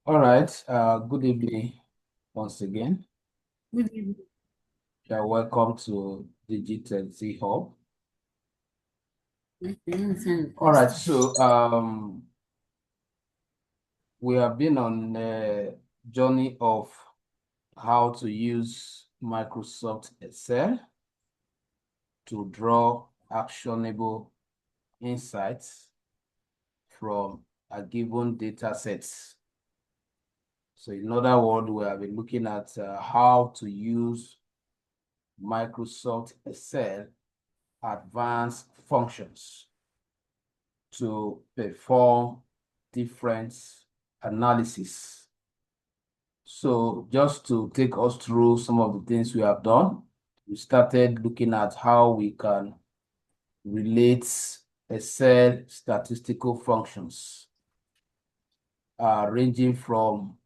All right. Good evening once again. Good evening. Welcome to Digital Z Hub. Send All right. question. So we have been on a journey of how to use Microsoft Excel to draw actionable insights from a given data set. So in other words, we have been looking at how to use Microsoft Excel advanced functions to perform different analysis. So just to take us through some of the things we have done, we started looking at how we can relate Excel statistical functions, ranging from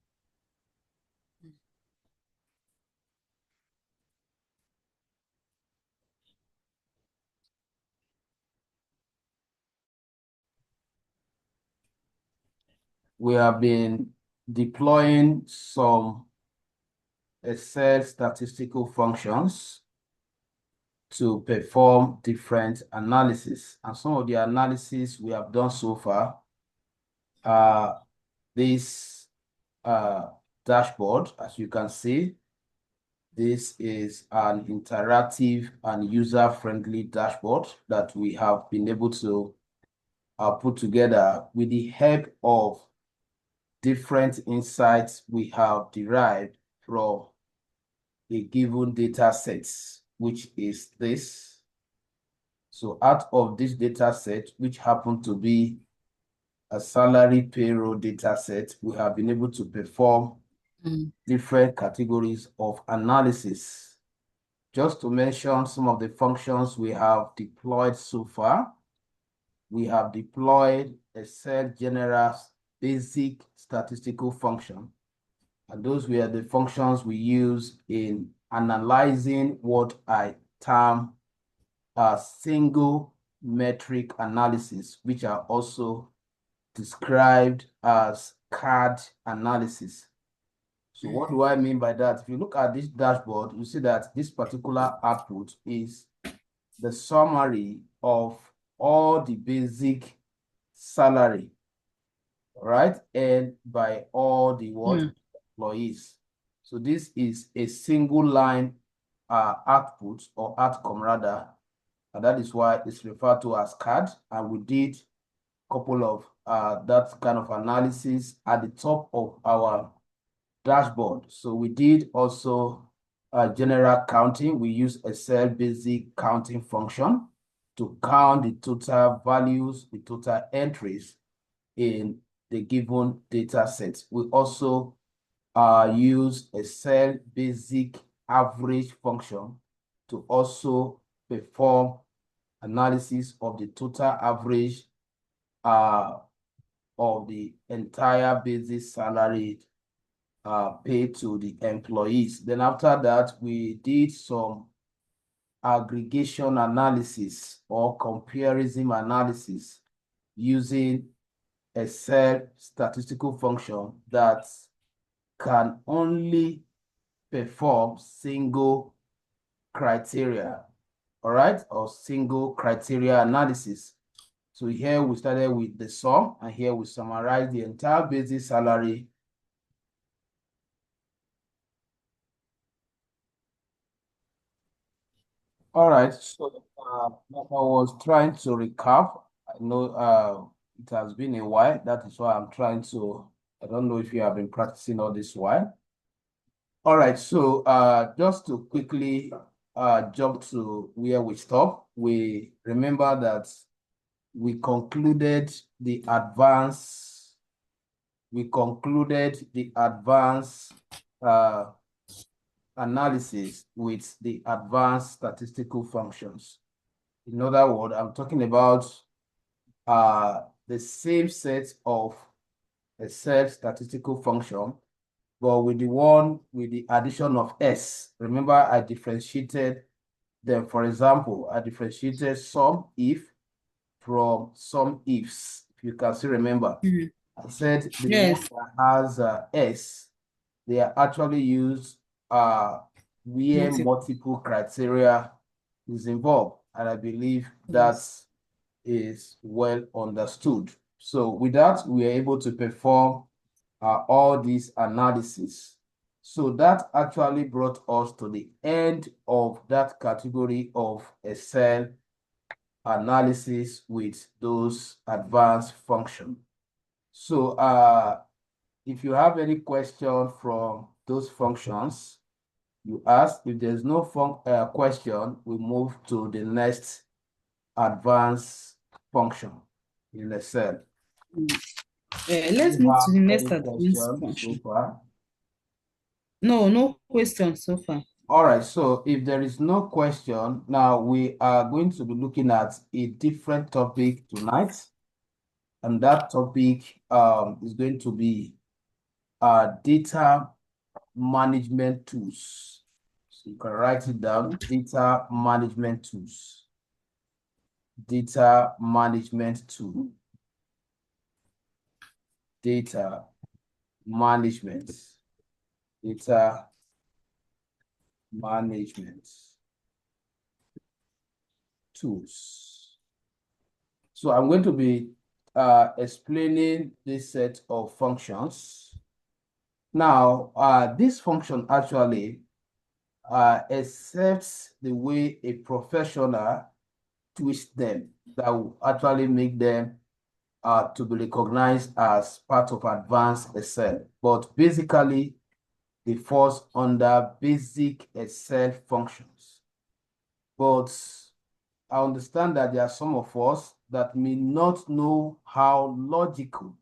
we have been deploying some Excel statistical functions to perform different analysis. And some of the analysis we have done so far are this dashboard. As you can see, this is an interactive and user-friendly dashboard that we have been able to put together with the help of different insights we have derived from a given data set, which is this. So out of this data set, which happened to be a salary payroll data set, we have been able to perform different categories of analysis. Just to mention some of the functions we have deployed so far, we have deployed Excel General basic statistical function. And those were the functions we use in analyzing what I term a single metric analysis, which are also described as CAD analysis. So what do I mean by that? If you look at this dashboard, you see that this particular output is the summary of all the basic salary, right? And by all the employees. So this is a single line output or outcome rather. And that is why it's referred to as CAD. And we did a couple of that kind of analysis at the top of our dashboard. So we did also general counting. We use Excel basic counting function to count the total values, the total entries in the given data set. We also use Excel basic average function to also perform analysis of the total average of the entire basic salary paid to the employees. Then after that, we did some aggregation analysis or comparison analysis using Excel statistical function that can only perform single criteria, all right, or single criteria analysis. So here we started with the sum, and here we summarize the entire basic salary. All right, so I was trying to recap. I know it has been a while. That is why I'm trying to, I don't know if you have been practicing all this while. All right, so just to quickly jump to where we stop, we remember that we concluded the advanced analysis with the advanced statistical functions. In other words, I'm talking about the same set of Excel statistical function, but with the one with the addition of S. Remember, I differentiated them. For example, I differentiated SUM if from SUM ifs. If you can still remember, I said the Yes. one that has S, they are actually used where multiple criteria is involved. And I believe that is well understood. So with that, we are able to perform all these analysis. So that actually brought us to the end of that category of Excel analysis with those advanced functions. So if you have any question from those functions, you ask. If there's no question, we move to the next advanced function in Excel. Let's You move have to the next any advanced questions so function. far? No questions so far. All right, so if there is no question, now we are going to be looking at a different topic tonight. And that topic is going to be data management tools. So you can write it down, data management tools. Data management tool. Data management. Data management tools. So I'm going to be explaining this set of functions. Now, this function actually accepts the way a professional twist them that will actually make them to be recognized as part of advanced Excel. But basically, they falls under basic Excel functions. But I understand that there are some of us that may not know how logical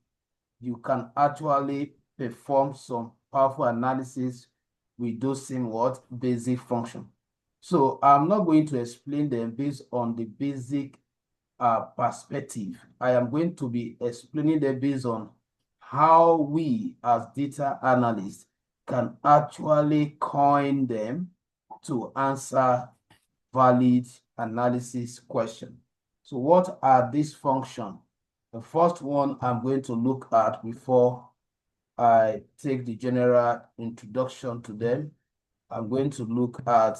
you can actually perform some powerful analysis with those same what basic function. So I'm not going to explain them based on the basic perspective. I am going to be explaining them based on how we as data analysts can actually coin them to answer valid analysis question. So what are these functions? The first one I'm going to look at before I take the general introduction to them, I'm going to look at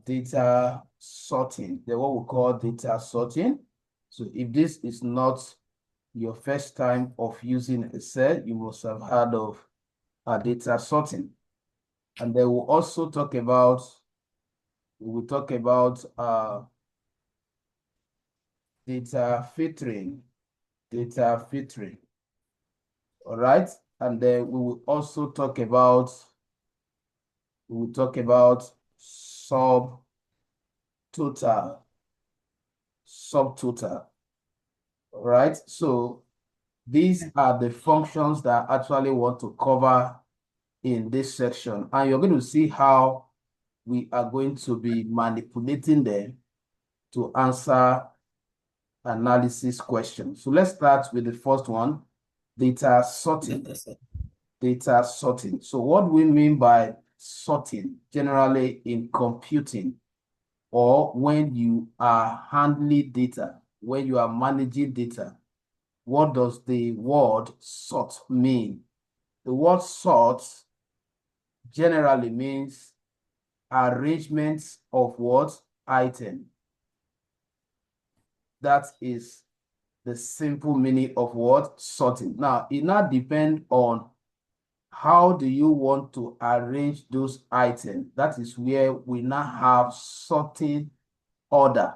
data sorting, what we call data sorting. So if this is not your first time of using Excel, you must have heard of data sorting. And then we'll also talk about, data filtering, all right? And then we will also talk about, subtotal, all right? So these are the functions that I actually want to cover in this section. And you're going to see how we are going to be manipulating them to answer analysis questions. So let's start with the first one, data sorting. Data sorting. So what we mean by sorting generally in computing or when you are handling data, when you are managing data, what does the word sort mean? The word sort generally means arrangements of what item. That is the simple meaning of what sorting. Now, it now depends on how do you want to arrange those items. That is where we now have sorting order.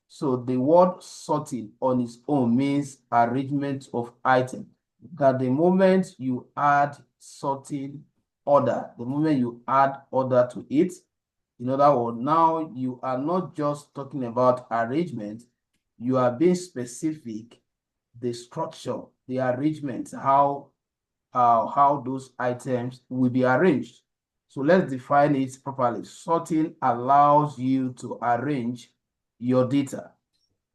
So the word sorting on its own means arrangement of items. That the moment you add sorting order, the moment you add order to it, in other words, now you are not just talking about arrangement, you are being specific, the structure, the arrangement, how those items will be arranged. So let's define it properly. Sorting allows you to arrange your data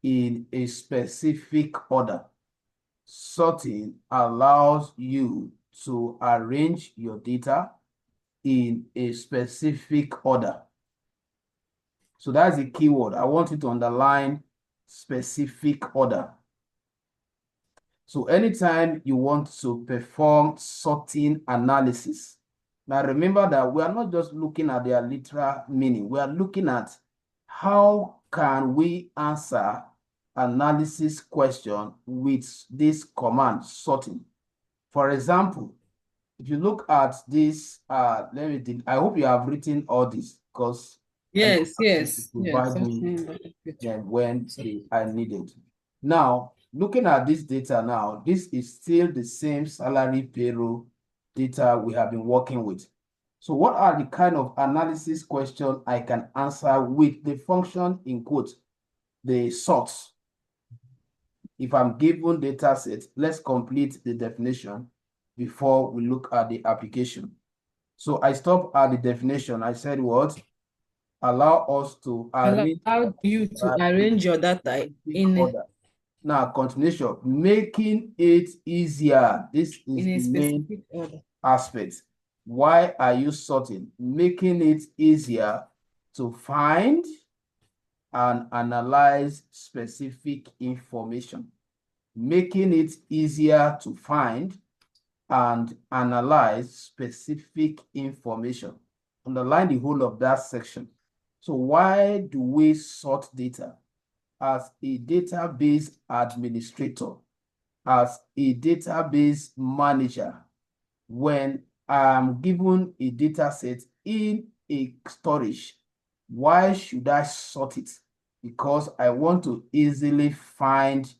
in a specific order. Sorting allows you to arrange your data in a specific order. So that's a keyword. I want you to underline specific order. So anytime you want to perform sorting analysis, now remember that we are not just looking at their literal meaning. We are looking at how can we answer analysis question with this command sorting. For example, if you look at this, I hope you have written all this because I know Yes, I'm going to yes, yes. provide I've me seen that picture. when I needed. Now, looking at this data now, this is still the same salary payroll data we have been working with. So what are the kind of analysis question I can answer with the function in quote, the sort? If I'm given data set, let's complete the definition before we look at the application. So I stop at the definition. I said what? Allow us to arrange Allow you to in arrange your data specific in order. Now, continuation, making it easier. This is a the main specific order. aspect. Why are you sorting? Making it easier to find and analyze specific information. Making it easier to find and analyze specific information. Underline the whole of that section. So why do we sort data? As a database administrator, as a database manager, when I'm given a data set in a storage, why should I sort it? Because I want to easily find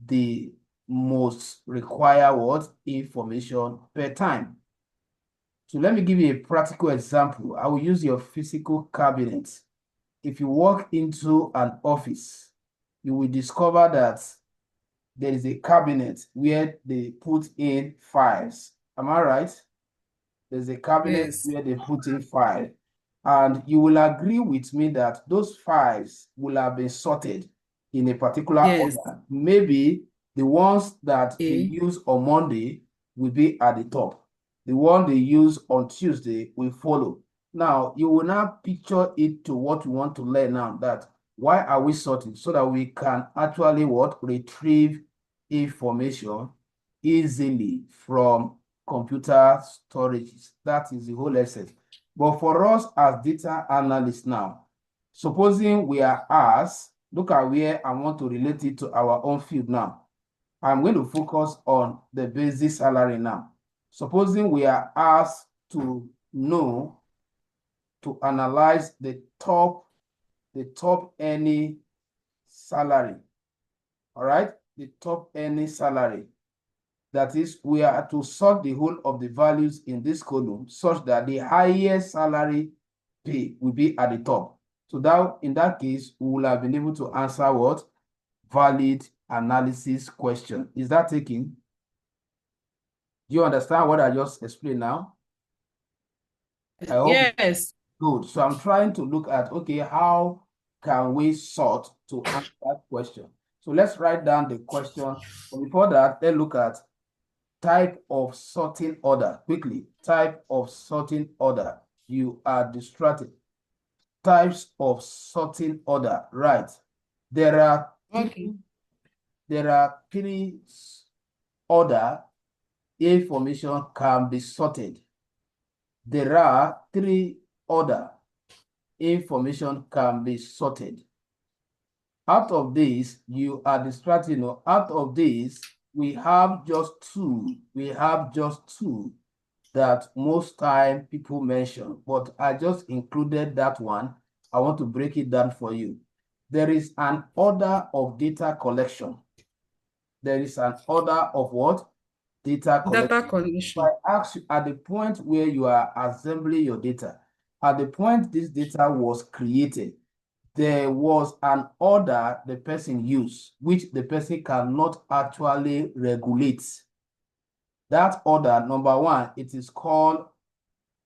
the most required information per time. So let me give you a practical example. I will use your physical cabinet. If you walk into an office, you will discover that there is a cabinet where they put in files. Am I right? There's a cabinet Yes, where they put in files. And you will agree with me that those files will have been sorted in a particular yes. order. Maybe the ones that they Okay. use on Monday will be at the top. The one they use on Tuesday will follow. Now, you will now picture it to what we want to learn now, that why are we sorting? So that we can actually what? Retrieve information easily from computer storages. That is the whole essence. But for us as data analysts now, supposing we are asked, look at where I want to relate it to our own field now. I'm going to focus on the basic salary now. Supposing we are asked to know, to analyze the top earning salary. All right, the top earning salary. That is, we are to sort the whole of the values in this column such that the highest salary pay will be at the top. So that in that case, we will have been able to answer what? Valid analysis question. Is that taken? Do you understand what I just explained now? I hope. Yes. Good. So I'm trying to look at, okay, how can we sort to answer that question? So let's write down the question. But before that, let's look at type of sorting order. Quickly, type of sorting order. You are distracted. Types of sorting order. Right. There are Okay. three order information can be sorted. There are three order information can be sorted. Out of these, you are distracted. Out of these, we have just two. We have just two that most time people mention, but I just included that one. I want to break it down for you. There is an order of data collection. There is an order of what? Data collection. Data If collection. I ask you at the point where you are assembling your data, at the point this data was created, there was an order the person used, which the person cannot actually regulate. That order, number one, it is called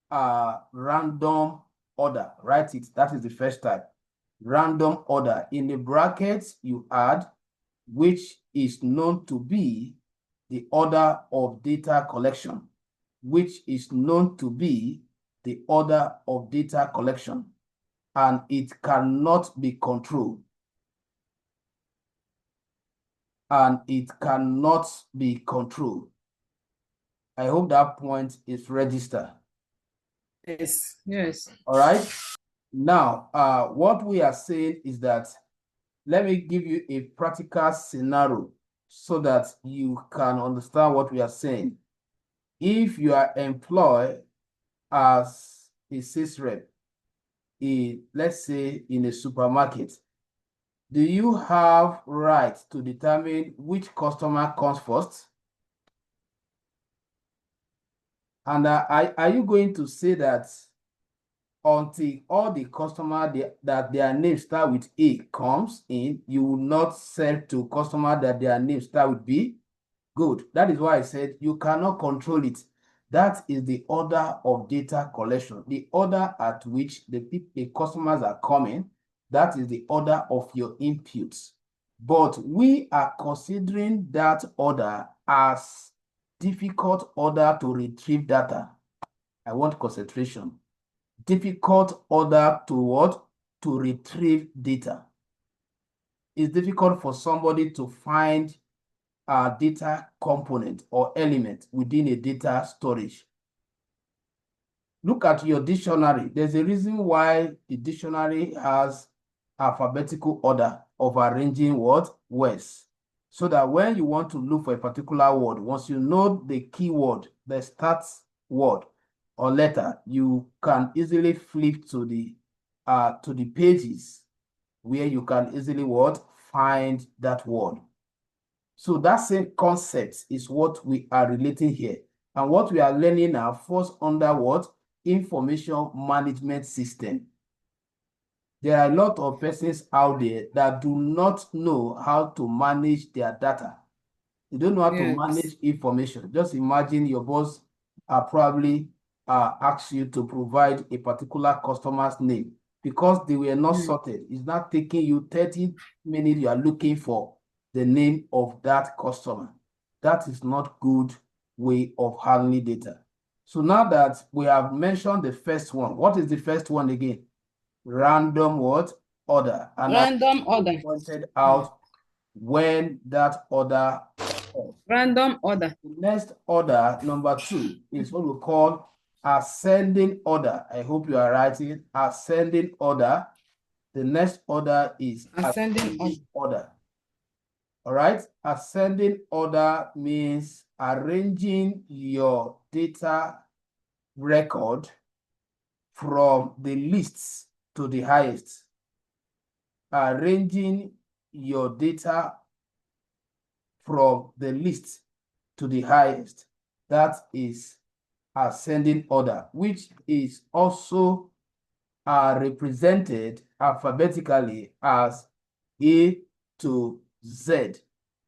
random order. Write it. That is the first type. Random order. In the brackets, you add, which is known to be the order of data collection, which is known to be the order of data collection, and it cannot be controlled. and it cannot be controlled. I hope that point is registered. Yes, yes. All right. Now, what we are saying is that, let me give you a practical scenario so that you can understand what we are saying. If you are employed as a sales rep, let's say in a supermarket, do you have right to determine which customer comes first? And are you going to say that until all the customer that their name start with A comes in, you will not sell to customer that their name start with B? Good. That is why I said you cannot control it. That is the order of data collection. The order at which the customers are coming, that is the order of your inputs. But we are considering that order as difficult order to retrieve data. I want concentration. Difficult order to what? To retrieve data. It's difficult for somebody to find a data component or element within a data storage. Look at your dictionary. There's a reason why the dictionary has alphabetical order of arranging what? Words. So that when you want to look for a particular word, once you know the keyword, the start word or letter, you can easily flip to the pages where you can easily what? Find that word. So that same concept is what we are relating here. And what we are learning now falls under what? Information management system. There are a lot of persons out there that do not know how to manage their data. They don't know how to manage information. Just imagine your boss probably asks you to provide a particular customer's name because they were not sorted. It's not taking you 30 minutes you are looking for the name of that customer. That is not good way of handling data. So now that we have mentioned the first one, what is the first one again? Random what? Order. And Random order. Pointed out when that order occurs. Random order. The next order, number 2, is what we call ascending order. I hope you are writing ascending order. The next order is ascending order. All right. Ascending order means arranging your data record from the least to the highest. Arranging your data from the least to the highest. That is ascending order, which is also represented alphabetically as A to Z.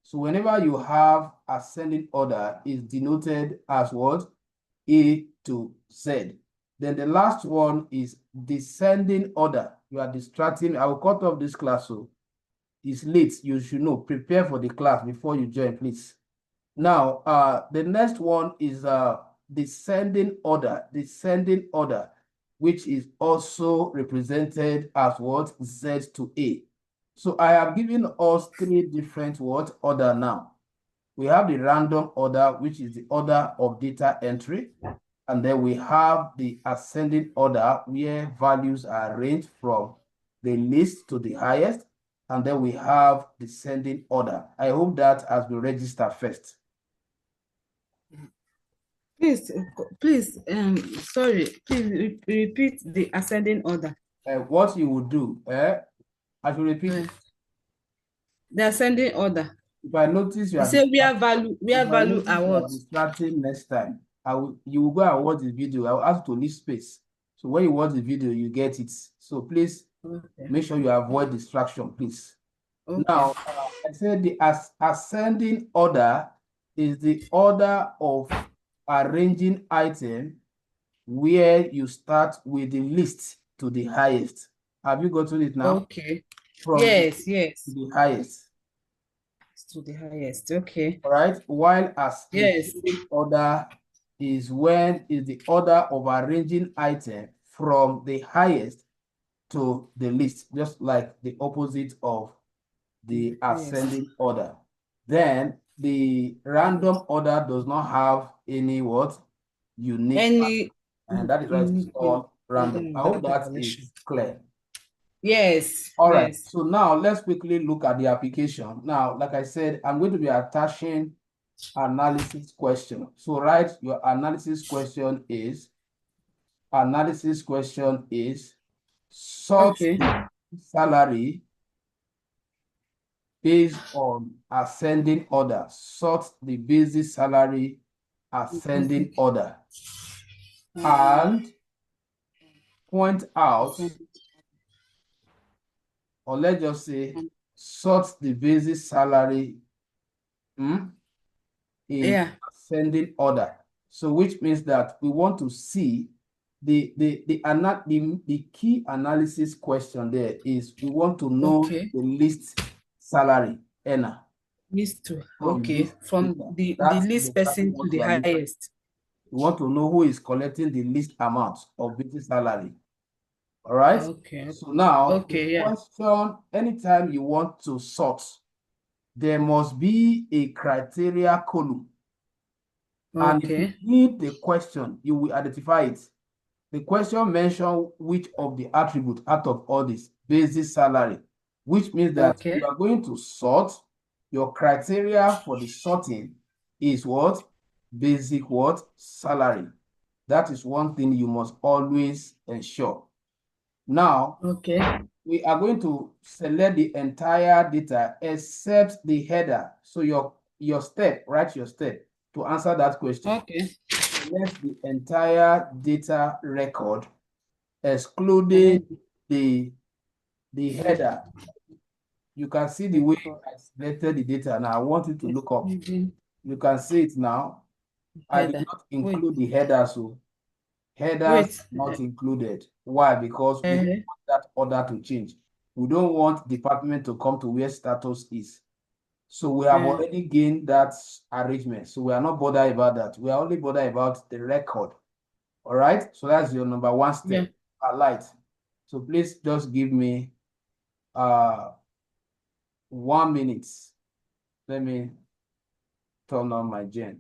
So whenever you have ascending order, is denoted as what? A to Z. Then the last one is descending order. You are distracting me. I will cut off this class, so it's late. You should know. Prepare for the class before you join, please. Now, the next one is descending order. Descending order, which is also represented as what? Z to A. So I have given us 3 different what? Order now. We have the random order, which is the order of data entry. And then we have the ascending order where values are arranged from the least to the highest. And then we have descending order. I hope that has been registered first. Please, sorry, please repeat the ascending order. What you would do, I should repeat. The ascending order. If I notice you are say where value awards distracting next time, you will go and watch the video. I will ask you to leave space. So when you watch the video, you get it. So please make sure you avoid distraction, please. Now, I said the ascending order is the order of arranging item where you start with the least to the highest. Have you gotten it now? Okay. From yes. To the highest. To the highest. Okay. All right. While ascending order is the order of arranging item from the highest to the least, just like the opposite of the ascending order. Then the random order does not have any what? Unique, Any and that is why it is called random. I hope that calculation. is clear. Yes. All right, Yes. so now let's quickly look at the application. Now, like I said, I'm going to be attaching analysis question. So write your analysis question is sort Okay. the salary based on ascending order. Sort the basic salary ascending order. And point out, or let's just say, sort the basic salary in ascending order. So which means that we want to see the key analysis question there is we want to know Okay. the least salary earner. Least to from okay this from data. the That's least exactly person to what the we are looking at. highest. We want to know who is collecting the least amount of basic salary. All right. Okay. So now, Okay. the Yeah. question, anytime you want to sort, there must be a criteria column. And if you Okay. read the question, you will identify it. The question mentions which of the attributes out of all this basic salary, which means that Okay. you are going to sort. Your criteria for the sorting is what? Basic what? Salary. That is one thing you must always ensure. Now, Okay. we are going to select the entire data except the header. So your step, write your step to answer that question. Okay. Select the entire data record, excluding the header. You can see the way I selected the data. Now I want you to look up. You can see it now. I did not include the header, so headers not included. Why? Because we don't want that order to change. We don't want department to come to where status is. So we have already gained that arrangement. So we are not bothered about that. We are only bothered about the record. All right. So that's your number one step. Alight. So please just give me 1 minute. Let me turn on my gen.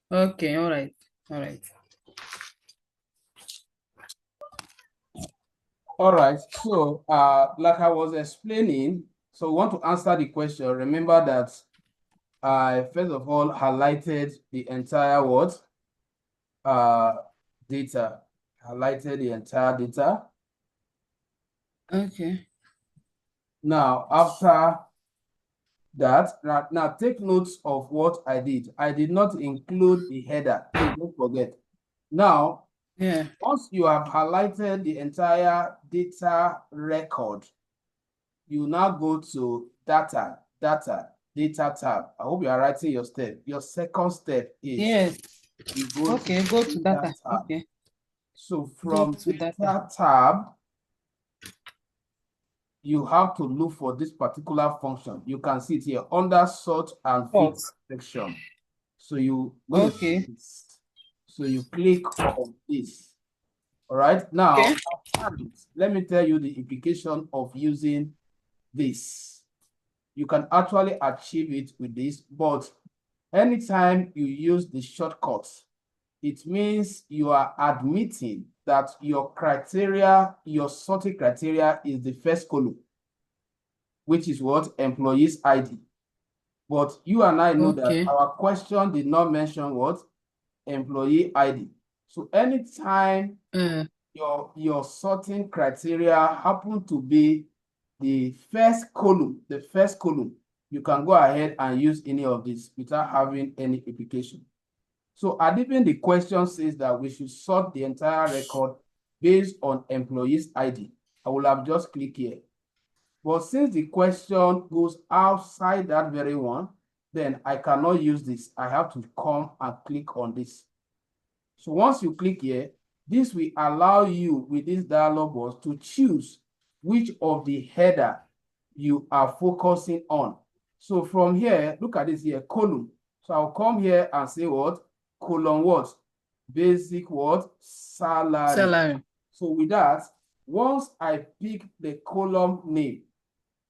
Okay. All right. All right. All right. So like I was explaining, so we want to answer the question. Remember that I first of all highlighted the entire what? Data. Highlighted the entire data. Okay. Now, after that, now take notes of what I did. I did not include the header. Please don't forget. Now, once you have highlighted the entire data record, you now go to data tab. I hope you are writing your step. Your second step is you go to go to data tab. Okay. So from data tab, you have to look for this particular function. You can see it here under sort and filter section. So you so you click on this. All right. Now, let me tell you the implication of using this. You can actually achieve it with this, but anytime you use the shortcuts, it means you are admitting that your criteria, your sorting criteria is the first column, which is what? Employees ID. But you and I know that our question did not mention what? Employee ID. So anytime your sorting criteria happen to be the first column, you can go ahead and use any of this without having any implication. So even the question says that we should sort the entire record based on employees ID. I will have just clicked here. But since the question goes outside that very one, then I cannot use this. I have to come and click on this. So once you click here, this will allow you with this dialog box to choose which of the header you are focusing on. So from here, look at this here, column. So I'll come here and say what? Column what? Basic what? Salary. So with that, once I pick the column name,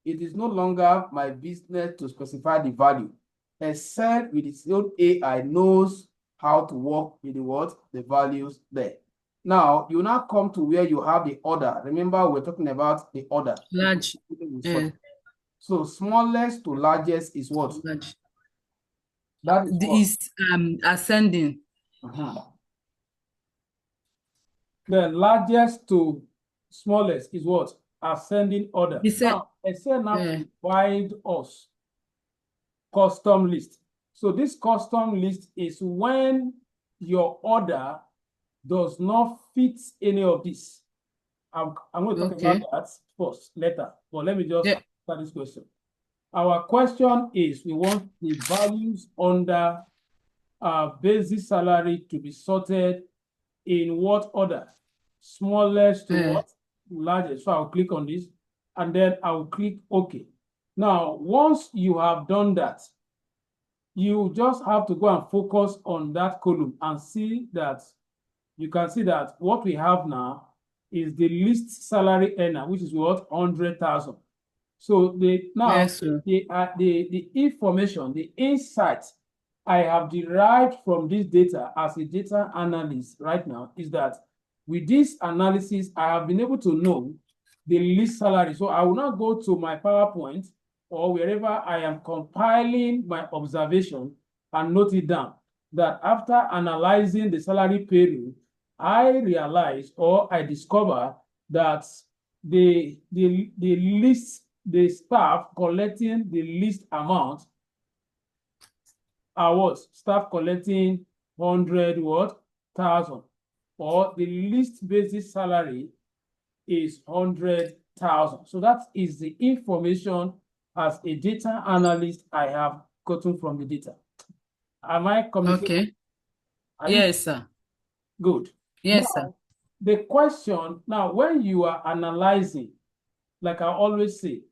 it is no longer my business to specify the value. Excel with its own AI knows how to work with the what? The values there. Now, you now come to where you have the order. Remember, we're talking about the order. Large. So smallest to largest is what? Large. That is what? Is ascending. The largest to smallest is what? Ascending order. Now, Excel now provide us custom list. So this custom list is when your order does not fit any of this. I'm going to talk about that first later, but let me just start this question. Our question is, we want the values under basic salary to be sorted in what order? Smallest to what? Largest. So I'll click on this and then I'll click OK. Now, once you have done that, you just have to go and focus on that column and see that you can see that what we have now is the least salary earner, which is what? 100,000. So the information, the insight I have derived from this data as a data analyst right now is that with this analysis, I have been able to know the least salary. So I will not go to my PowerPoint or wherever I am compiling my observation and note it down, that after analyzing the salary period, I realize or I discover that the staff collecting the least amount are what? Staff collecting 100,000, or the least basic salary is 100,000. So that is the information as a data analyst I have gotten from the data. Am I communicating? Okay. Yes, sir. Good. Yes, sir. The question now, when you are analyzing, like I always say,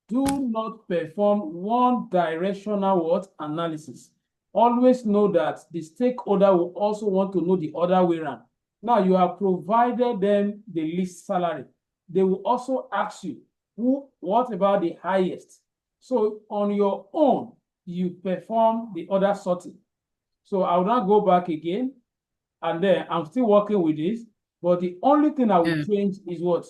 do not perform one directional analysis. Always know that the stakeholder will also want to know the other way around. Now you have provided them the least salary. They will also ask you, what about the highest? So on your own, you perform the other sorting. So I will not go back again, and then I'm still working with this, but the only thing I will change is what?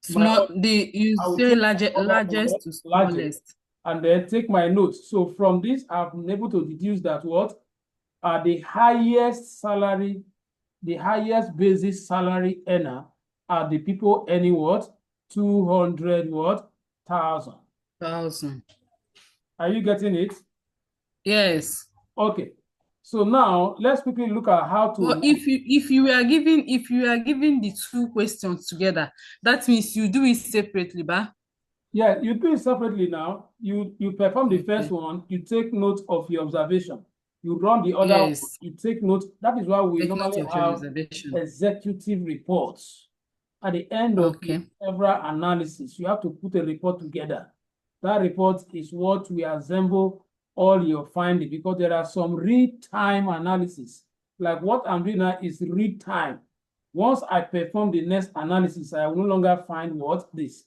You say largest to smallest. And then take my notes. So from this, I've been able to deduce that what are the highest salary, the highest basic salary earner are the people earning what? 200,000. Are you getting it? Yes. Okay. So now let's quickly look at how to. Well, if you are giving the two questions together, that means you do it separately, ba? Yeah, you do it separately now. You perform the first one, you take note of your observation. You run the other one, you take note. That is why we normally have executive reports. At the end of every analysis, you have to put a report together. That report is what we assemble all your findings, because there are some real-time analysis. Like what I'm doing now is real-time. Once I perform the next analysis, I will no longer find what? This.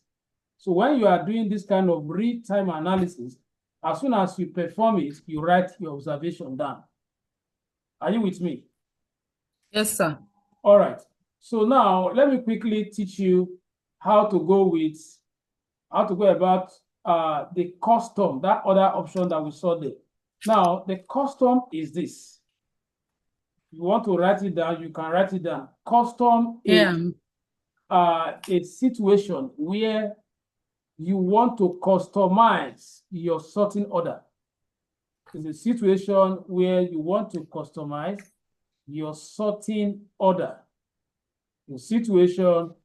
So when you are doing this kind of real-time analysis, as soon as you perform it, you write your observation down. Are you with me? Yes, sir. All right. So now let me quickly teach you how to go about the custom, that other option that we saw there. Now, the custom is this. You want to write it down, you can write it down. Custom is a situation where you want to customize your sorting order. It's a situation where you want to customize your sorting order. A situation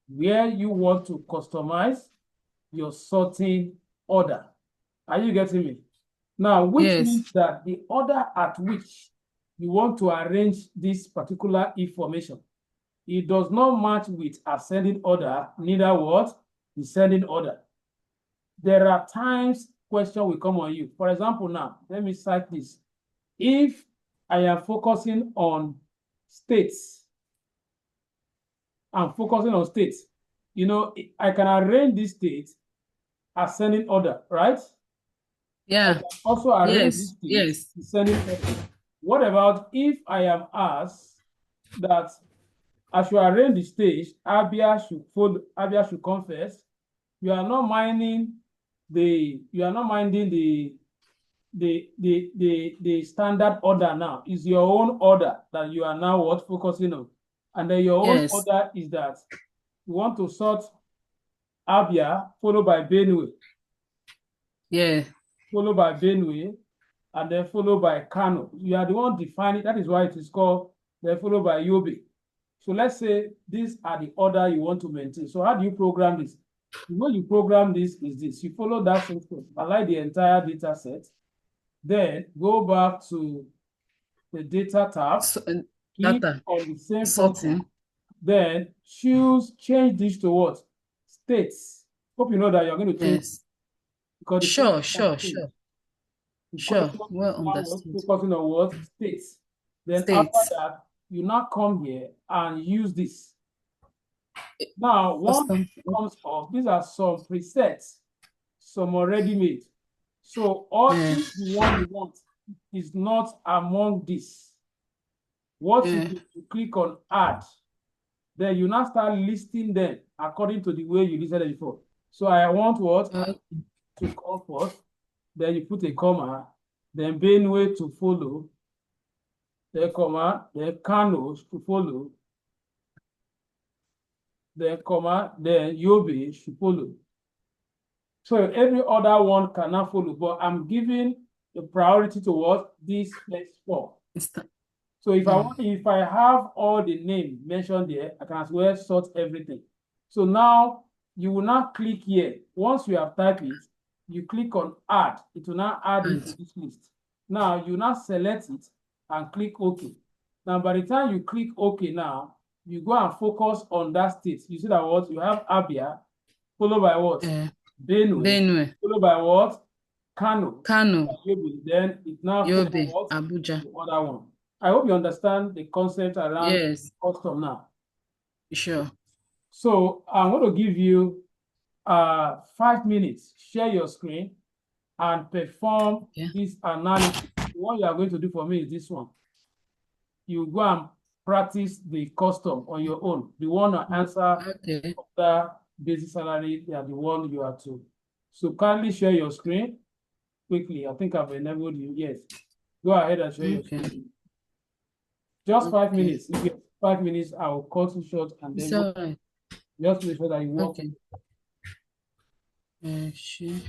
where you want to customize your sorting order. Are you getting me? Now, which means that the order at which you want to arrange this particular information, it does not match with ascending order, neither what? Descending order. There are times question will come on you. For example, now, let me cite this. If I am focusing on states, I'm focusing on states. You know, I can arrange these states ascending order, right? I Yeah. can also arrange this Yes. descending order. What about if I am asked that as you arrange the stage, Abia should follow, Abia should come first. You are not minding the standard order now. It's your own order that you are now what focusing on. And then your own Yes. order is that you want to sort Abia, followed by Benue, Yeah. followed by Benue, and then followed by Kano. You are the one defining, that is why it is called, then followed by Yobe. So let's say these are the order you want to maintain. So how do you program this? The way you program this is this. You follow that sequence, align the entire data set, then go back to the data tab, So, click data on the same sorting. function, then change this to what? States. Hope you know that you're going to change Yes. because the Sure. The Sure. question Well one was understood. focusing on what? States. Then after States. that, you now come here and use this. Now, once Custom. it comes off, these are some presets, some already made. So all Yeah. if the one you want is not among this, what you Yeah. do, you click on add. Then you now start listing them according to the way you listed it before. So I want what? To come first. Then you put a comma. Then Benue to follow. Then comma. Then Kano to follow. Then comma. Then Yobe should follow. So every other one cannot follow, but I'm giving the priority to what this next four. So if I have all the name mentioned there, I can as well sort everything. So now you will now click here. Once you have typed it, you click on add. It will now add it to this list. Now you now select it and click OK. Now by the time you click OK now, you go and focus on that state. You see that what you have Abia, followed by what? Benue. Followed by what? Kano. Then it now Yobe, what? Abuja. The other one. I hope you understand the concept around custom now. Sure. So I'm going to give you 5 minutes. Share your screen and perform this analysis. What you are going to do for me is this one. You go and practice the custom on your own. The one to answer the basic salary, they are the one you are to. So kindly share your screen quickly. I think I've enabled you. Yes. Go ahead and share your screen. Just 5 minutes. If you have 5 minutes, I will cut it short and then just make sure that you work. Share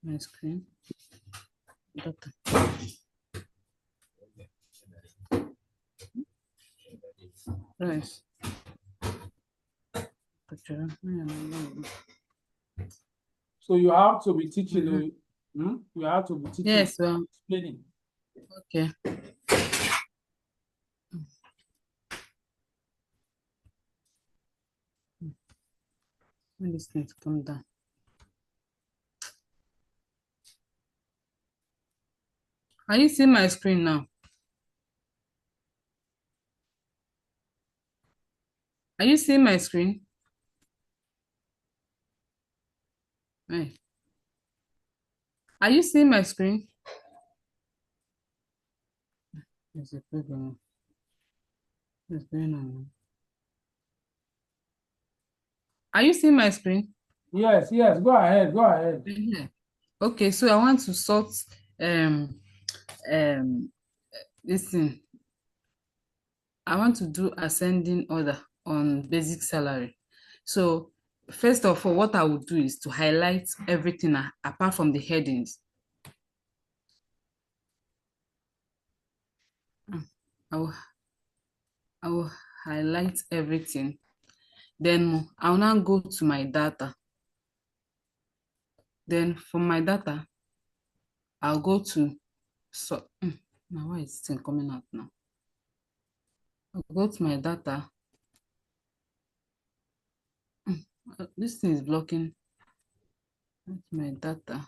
my screen. Data. Right. So you have to be teaching. You have to be teaching. Yes, well. Explaining. Okay. When this needs to come down. Are you seeing my screen now? Are you seeing my screen? Hey. Are you seeing my screen? There's a problem. What's going on? Are you seeing my screen? Yes. Go ahead. Okay, so I want to sort this thing. I want to do ascending order on basic salary. So first of all, what I will do is to highlight everything apart from the headings. I will highlight everything. Then I will now go to my data. Then from my data, I'll go to now why is this thing coming out now? I'll go to my data. This thing is blocking. That's my data.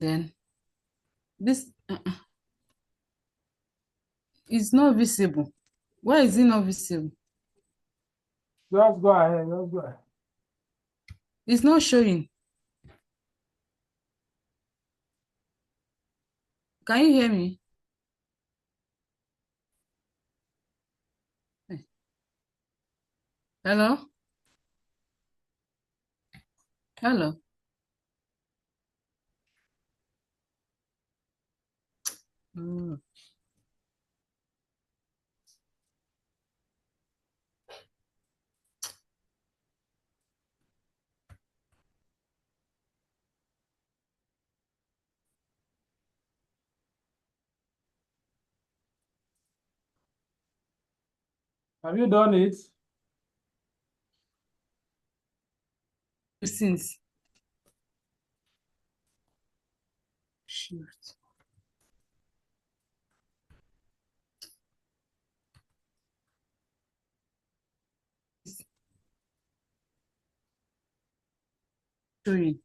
Then this is not visible. Why is it not visible? Just go ahead. It's not showing. Can you hear me? Hello? Hello? Oh. Have you done it? Since. Shoot. Showing.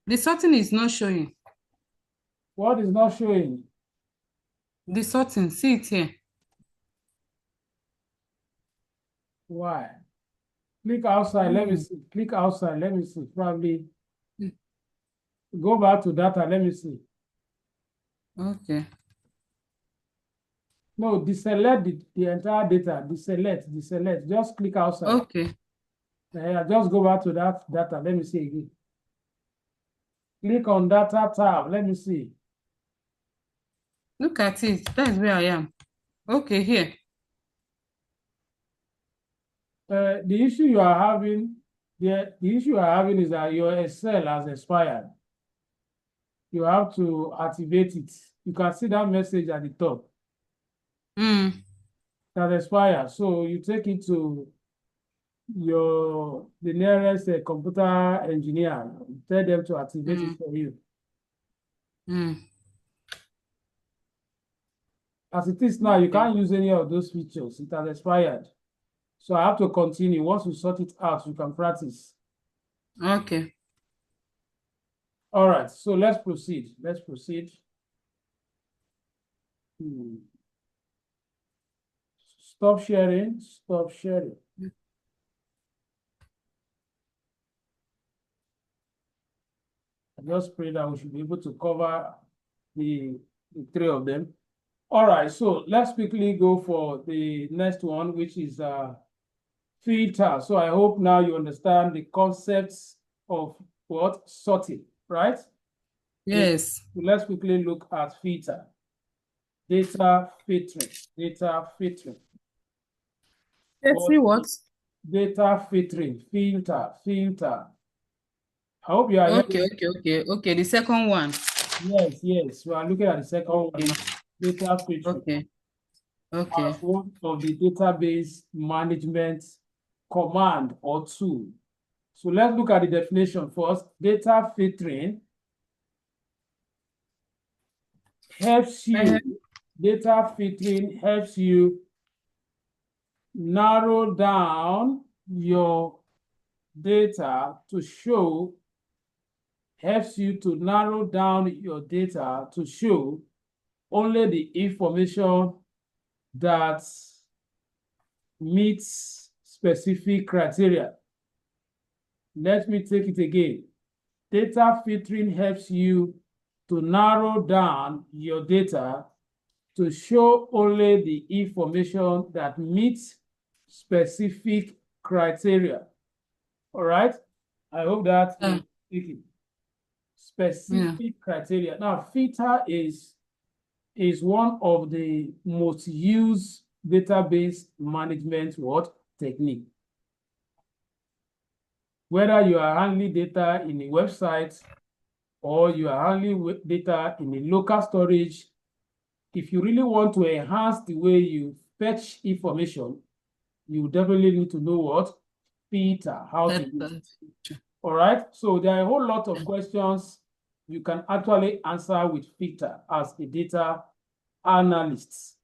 The sorting is not showing. What is not showing? The sorting, see it here. Why? Click outside. Let me see. Click outside. Let me see. Probably go back to data. Let me see. Okay. No, deselect the entire data. Deselect. Just click outside. Okay. Yeah, just go back to that data. Let me see again. Click on data tab. Let me see. Look at it. That's where I am. Okay, here. The issue you are having, the issue you are having is that your Excel has expired. You have to activate it. You can see that message at the top. That expired. So you take it to the nearest computer engineer. Tell them to activate it for you. As it is now, you can't use any of those features. It has expired. So I have to continue. Once you sort it out, you can practice. Okay. All right, so let's proceed. Let's proceed. Stop sharing. Stop sharing. I just pray that we should be able to cover the three of them. All right, so let's quickly go for the next one, which is filter. So I hope now you understand the concepts of what? Sorting, right? Yes. So let's quickly look at filter. Data filtering. Data filtering. Let's see what? Data filtering. Filter. I hope you are Okay. The second one. Yes. We are looking at the second one. Data filtering. Okay. As one of the database management command or tool. So let's look at the definition first. Data filtering helps you. Data filtering helps you narrow down your data to show, helps you to narrow down your data to show only the information that meets specific criteria. Let me take it again. Data filtering helps you to narrow down your data to show only the information that meets specific criteria. All right? I hope that is speaking. Specific criteria. Now, filter is one of the most used database management technique. Whether you are handling data in a website or you are handling data in a local storage, if you really want to enhance the way you fetch information, you definitely need to know what? Filter, how to use it. All right, so there are a whole lot of questions you can actually answer with filter as a data analyst.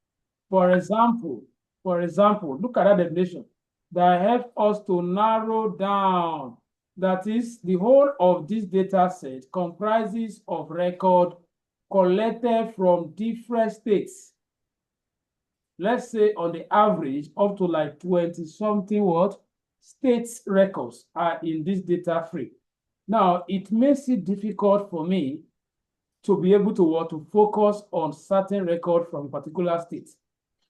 For example, For example, look at that definition that helps us to narrow down. That is, the whole of this data set comprises of record collected from different states. Let's say on the average, up to like 20-something what states records are in this data frame. Now, it makes it difficult for me to be able to focus on certain record from a particular state.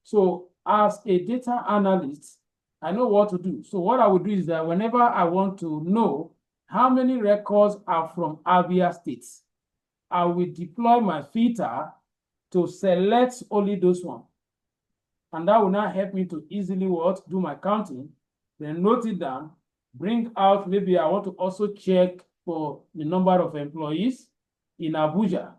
So as a data analyst, I know what to do. So what I would do is that whenever I want to know how many records are from Abia states, I will deploy my filter to select only those ones. And that will now help me to easily do my counting, then note it down, bring out, maybe I want to also check for the number of employees in Abuja.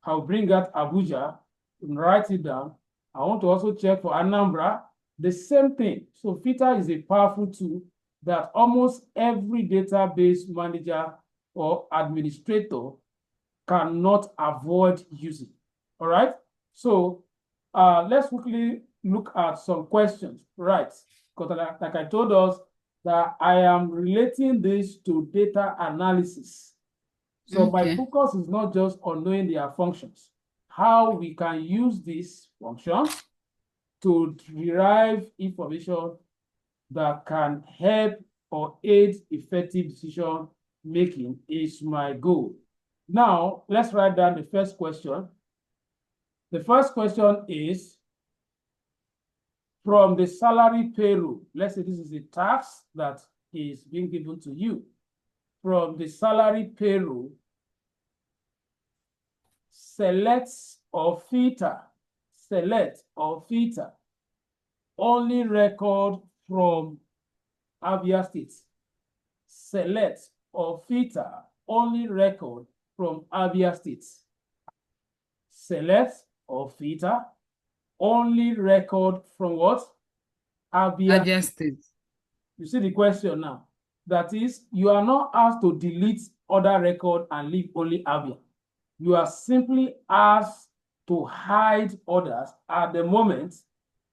I'll bring out Abuja and write it down. I want to also check for Anambra, the same thing. So filter is a powerful tool that almost every database manager or administrator cannot avoid using. All right. So let's quickly look at some questions, right? Because like I told us that I am relating this to data analysis. So my focus is not just on knowing their functions, how we can use these functions to derive information that can help or aid effective decision making is my goal. Now, let's write down the first question. The first question is, from the salary payroll, let's say this is a task that is being given to you. From the salary payroll, select or filter only record from Abia State. Select or filter only record from Abia State. Select or filter only record from what? Abia State. You see the question now. That is, you are not asked to delete other record and leave only Abia. You are simply asked to hide others at the moment,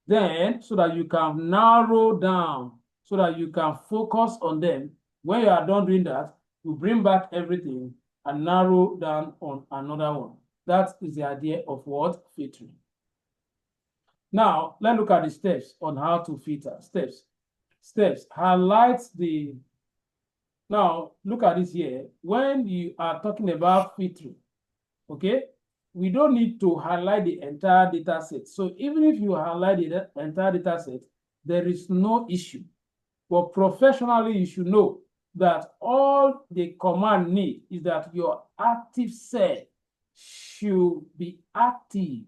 then so that you can narrow down, so that you can focus on them. When you are done doing that, you bring back everything and narrow down on another one. That is the idea of what? Filtering. Now, let's look at the steps on how to filter. Steps. Highlight the... Now, look at this here. When you are talking about filtering, okay, we don't need to highlight the entire data set. So even if you highlight the entire data set, there is no issue. But professionally, you should know that all the command need is that your active cell should be active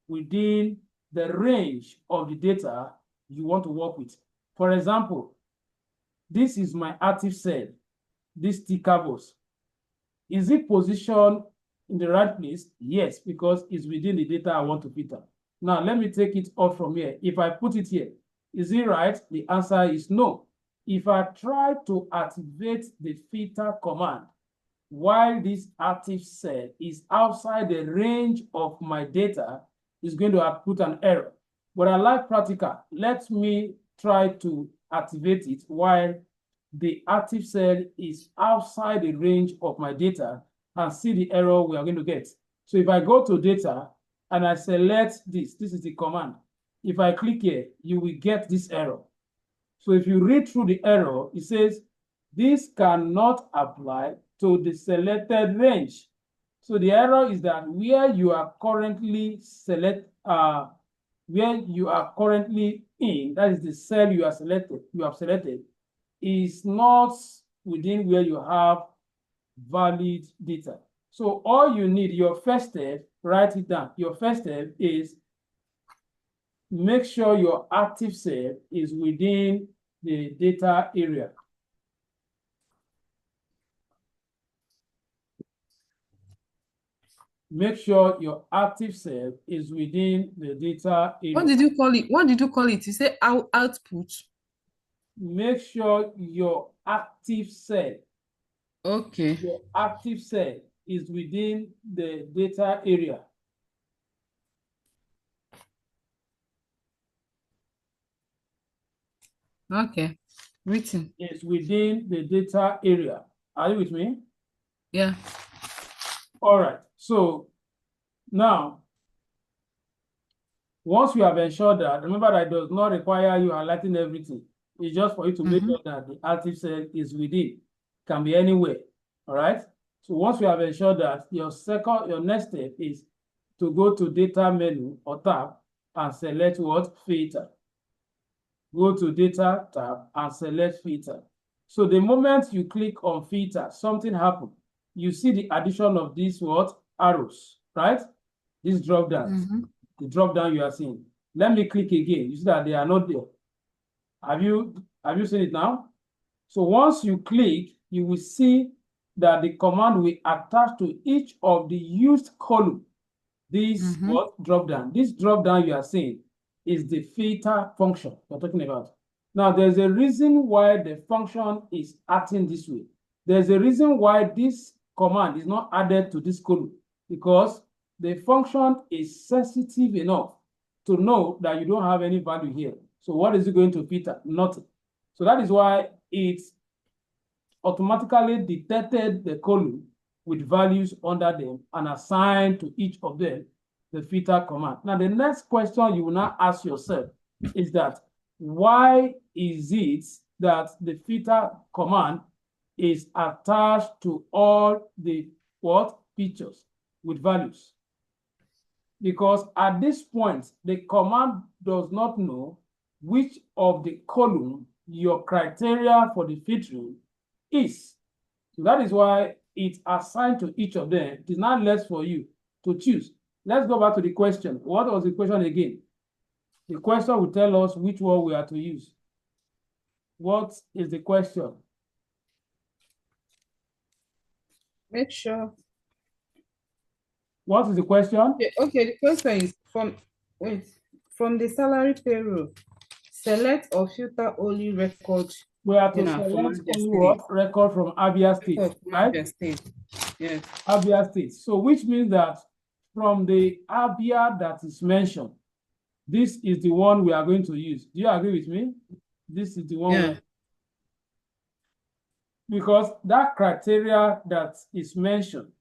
within the range of the data you want to work with. For example, this is my active cell, this ticker box. Is it positioned in the right place? Yes, because it's within the data I want to filter. Now, let me take it off from here. If I put it here, is it right? The answer is no. If I try to activate the filter command while this active cell is outside the range of my data, it's going to put an error. But I like practical. Let me try to activate it while the active cell is outside the range of my data and see the error we are going to get. So if I go to data and I select this is the command. If I click here, you will get this error. So if you read through the error, it says, this cannot apply to the selected range. So the error is that where you are currently in, that is the cell you have selected, is not within where you have valid data. So all you need, your first step, write it down. Your first step is make sure your active cell is within the data area. Make sure your active cell is within the data area. What did you call it? What did you call it? You say output. Make sure your active cell. Okay. Your active cell is within the data area. Okay. Written. is within the data area. Are you with me? Yeah. All right. So now, once you have ensured that, remember that it does not require you highlighting everything. It's just for you to make sure that the active cell is within, can be anywhere. All right. So once you have ensured that, your next step is to go to data menu or tab and select what? Filter. Go to data tab and select filter. So the moment you click on filter, something happens. You see the addition of these what? Arrows, right? These drop downs. The drop down you are seeing. Let me click again. You see that they are not there. Have you seen it now? So once you click, you will see that the command will attach to each of the used column. This what? Drop down. This drop down you are seeing is the filter function we're talking about. Now, there's a reason why the function is acting this way. There's a reason why this command is not added to this column, because the function is sensitive enough to know that you don't have any value here. So what is it going to filter? Nothing. So that is why it automatically detected the column with values under them and assigned to each of them the filter command. Now, the next question you will now ask yourself is that why is it that the filter command is attached to all the what? Features with values? Because at this point, the command does not know which of the column your criteria for the filtering is. So that is why it's assigned to each of them. It is not less for you to choose. Let's go back to the question. What was the question again? The question will tell us which one we are to use. What is the question? Make sure. What is the question? Okay, the question is from the salary payroll, select or filter only record. We are to select only what? Record from Abia State, right? Abia State. Yes. Abia State. So which means that from the Abia that is mentioned, this is the one we are going to use. Do you agree with me? This is the one. Yeah. Because that criteria that is mentioned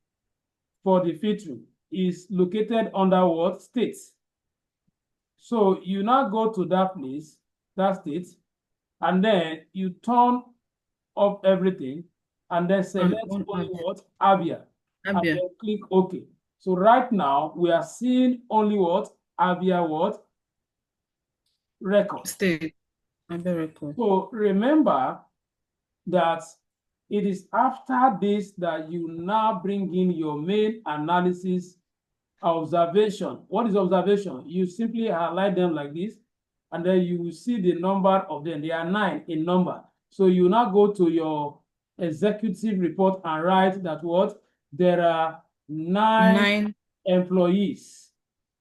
for the filtering is located under what? States. So you now go to that place, that state, and then you turn up everything and then select only what? Abia. And then click OK. So right now we are seeing only what? Abia what? Record. State. Abia record. So remember that it is after this that you now bring in your main analysis observation. What is observation? You simply highlight them like this, and then you will see the number of them. They are 9 in number. So you now go to your executive report and write that what? There are 9 employees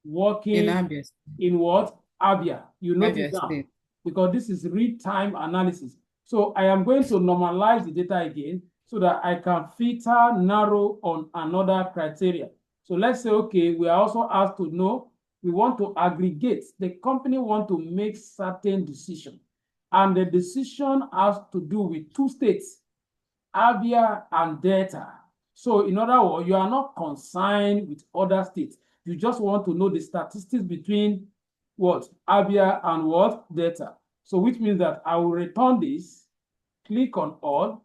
working in what? Abia. You note it down, because this is real-time analysis. So I am going to normalize the data again so that I can filter, narrow on another criteria. So let's say, okay, we are also asked to know, we want to aggregate. The company want to make certain decision. And the decision has to do with 2 states, Abia and Delta. So in other words, you are not concerned with other states. You just want to know the statistics between what? Abia and what? Delta. So which means that I will return this, click on all,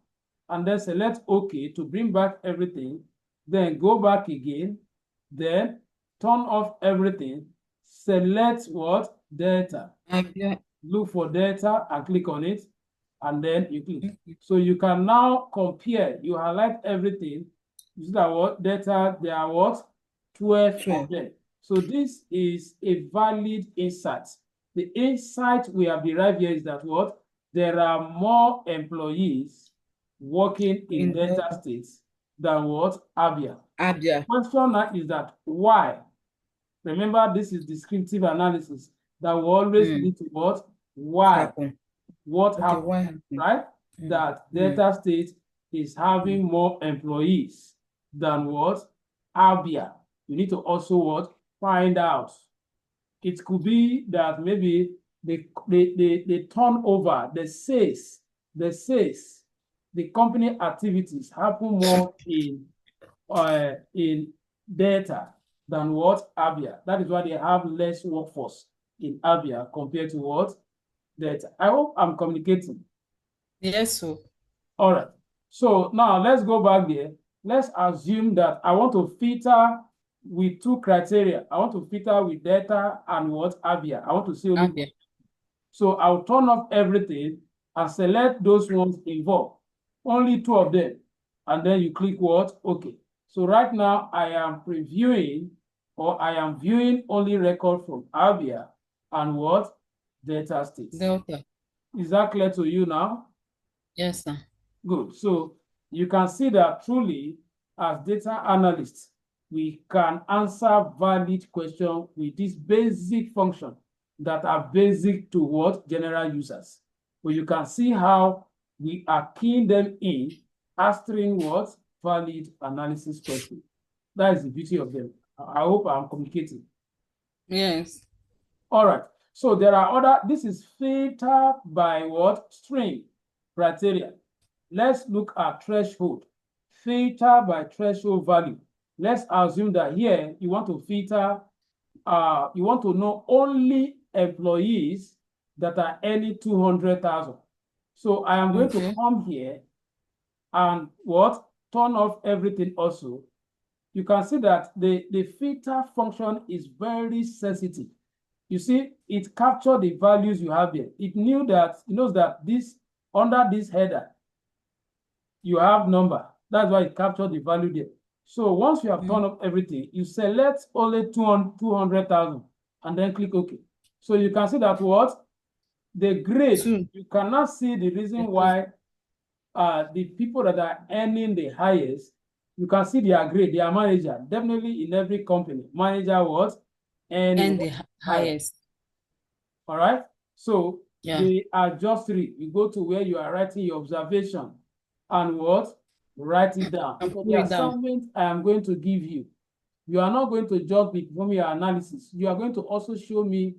and then select OK to bring back everything. Then go back again, then turn off everything, select what? Delta. Look for Delta and click on it, and then you click. So you can now compare. You highlight everything. You see that what? Delta, there are what? 12 of them. So this is a valid insight. The insight we have derived here is that what? There are more employees working in Delta states than what? Abia. The question now is that why? Remember, this is descriptive analysis that will always lead to what? Why? What happened, right? That Delta state is having more employees than what? Abia. You need to also what? Find out. It could be that maybe the turnover, the sales, the company activities happen more in Delta than what Abia. That is why they have less workforce in Abia compared to what Delta. I hope I'm communicating. Yes, so. All right. So now let's go back there. Let's assume that I want to filter with two criteria. I want to filter with Delta and what Abia. I want to see only. Abia. So I'll turn off everything and select those ones involved. Only two of them. And then you click what? Okay. So right now I am previewing, or I am viewing only record from Abia and what? Delta State. Delta. Is that clear to you now? Yes, sir. Good. So you can see that truly, as data analysts, we can answer valid questions with this basic function that are basic to what general users. But you can see how we are keying them in, answering what valid analysis question. That is the beauty of them. I hope I'm communicating. Yes. All right. So there are other, this is filtered by what? String criteria. Let's look at threshold. Filter by threshold value. Let's assume that here you want to filter, you want to know only employees that are earning 200,000. So I am going to come here and what? Turn off everything also. You can see that the filter function is very sensitive. You see, it captured the values you have here. It knows that this, under this header, you have number. That's why it captured the value there. So once you have turned up everything, you select only 200,000 and then click OK. So you can see that what? The grade, you cannot see the reason why the people that are earning the highest, you can see their grade, their manager. Definitely in every company, manager what? And the highest. All right. So they are just three. You go to where you are writing your observation and what? Write it down. Because the assignment I am going to give you, you are not going to just be performing your analysis. You are going to also show me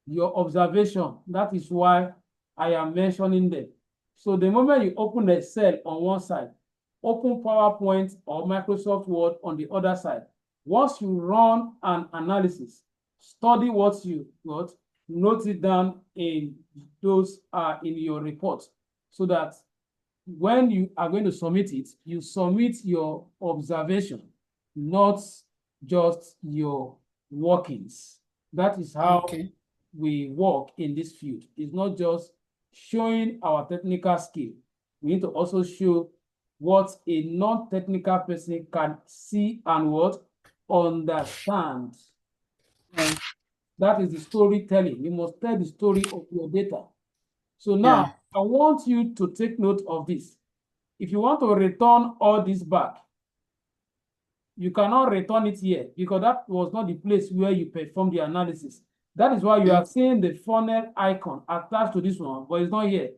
your observation. That is why I am mentioning them. So the moment you open Excel on one side, open PowerPoint or Microsoft Word on the other side, once you run an analysis, study what you got, note it down in those in your report, so that when you are going to submit it, you submit your observation, not just your workings. That is how we work in this field. It's not just showing our technical skill. We need to also show what a non-technical person can see and what? Understand. That is the storytelling. You must tell the story of your data. So now, I want you to take note of this. If you want to return all this back, you cannot return it here because that was not the place where you performed the analysis. That is why you are seeing the funnel icon attached to this one, but it's not here,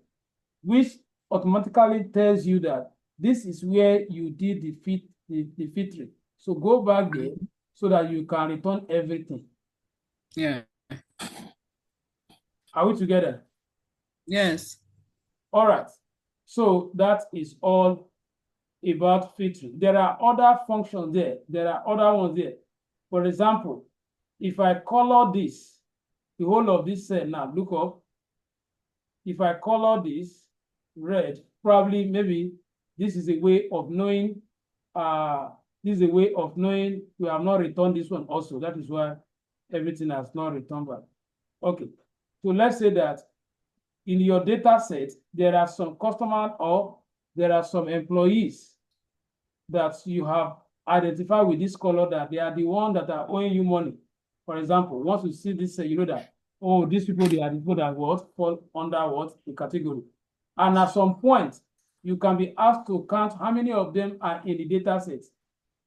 which automatically tells you that this is where you did the filtering. So go back there so that you can return everything. Yeah. Are we together? Yes. All right. So that is all about filtering. There are other functions there. There are other ones there. For example, if I color this, the whole of this cell now, look up. If I color this red, probably maybe this is a way of knowing, this is a way of knowing we have not returned this one also. That is why everything has not returned back. Okay. So let's say that in your data set, there are some customers or there are some employees that you have identified with this color that they are the ones that are owing you money. For example, once you see this, you know that, oh, these people, they are the people that what fall under what the category. And at some point, you can be asked to count how many of them are in the data set.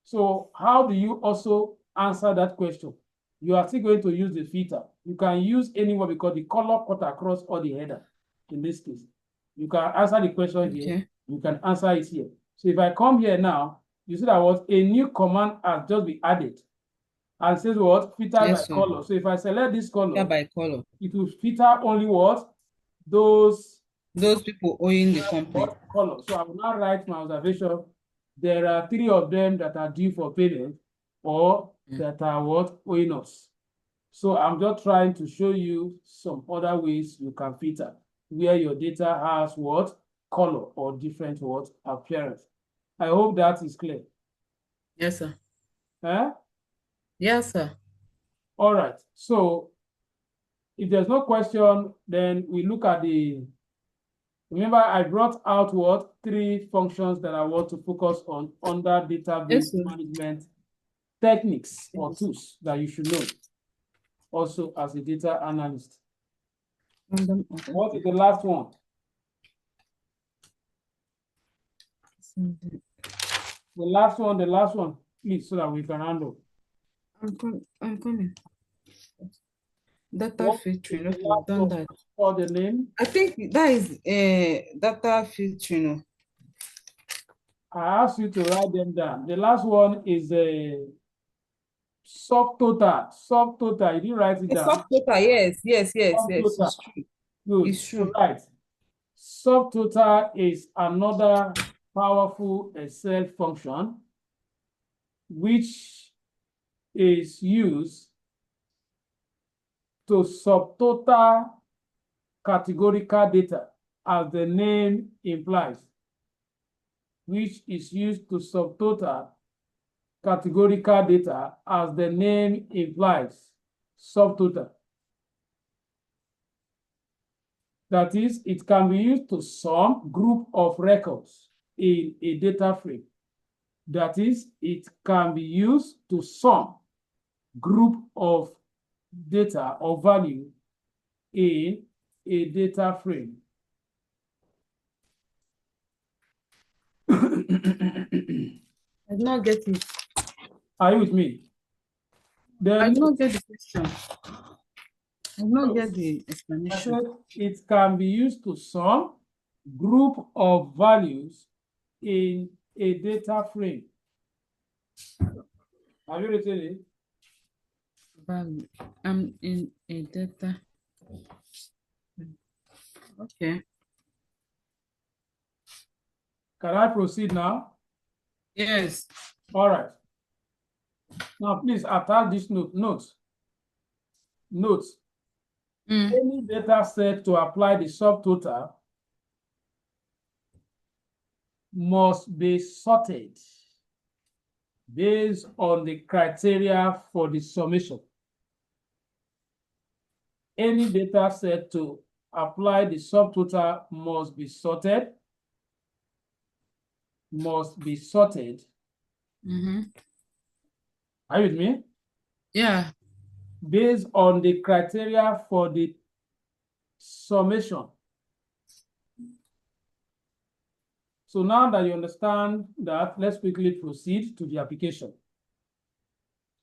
So how do you also answer that question? You are still going to use the filter. You can use anywhere because the color cut across all the header. In this case, you can answer the question here. You can answer it here. So if I come here now, you see that what a new command has just been added. And it says what? Filter Yes, by sir. color. So if I select this color, By color. it will filter only what? Those people owning the company. what color. So I will now write my observation. There are 3 of them that are due for payment or that are what? Owing us. So I'm just trying to show you some other ways you can filter where your data has what? Color or different what? Appearance. I hope that is clear. Yes, sir. Eh? Yes, sir. All right. So if there's no question, then we look at the, remember I brought out what? 3 functions that I want to focus on under database Yes, sir. management techniques or Yes. tools that you should know also as a data analyst. What is the last one? The last one, please, so that we can handle. I'm coming. Data What filtering. is Okay, the we've last done one? that. Or the name? I think that is data filtering. I asked you to write them down. The last one is a subtotal. Subtotal. You didn't write it down. Subtotal, yes. Subtotal. It's true. Good. It's true. Right. Subtotal is another powerful Excel function which is used to subtotal categorical data, as the name implies, which is used to subtotal categorical data, as the name implies, subtotal. That is, it can be used to sum group of records in a data frame. That is, it can be used to sum group of data or value in a data frame. I did not get it. Are you with me? I Then did not get the question. I did not get the I explanation. said it can be used to sum group of values in a data frame. Have you written it? Value. I'm in a data. Okay. Can I proceed now? Yes. All right. Now, please attach this note. Note. Any data set to apply the subtotal must be sorted based on the criteria for the summation. Any data set to apply the subtotal must be sorted. Are you with me? Yeah. Based on the criteria for the summation. So now that you understand that, let's quickly proceed to the application.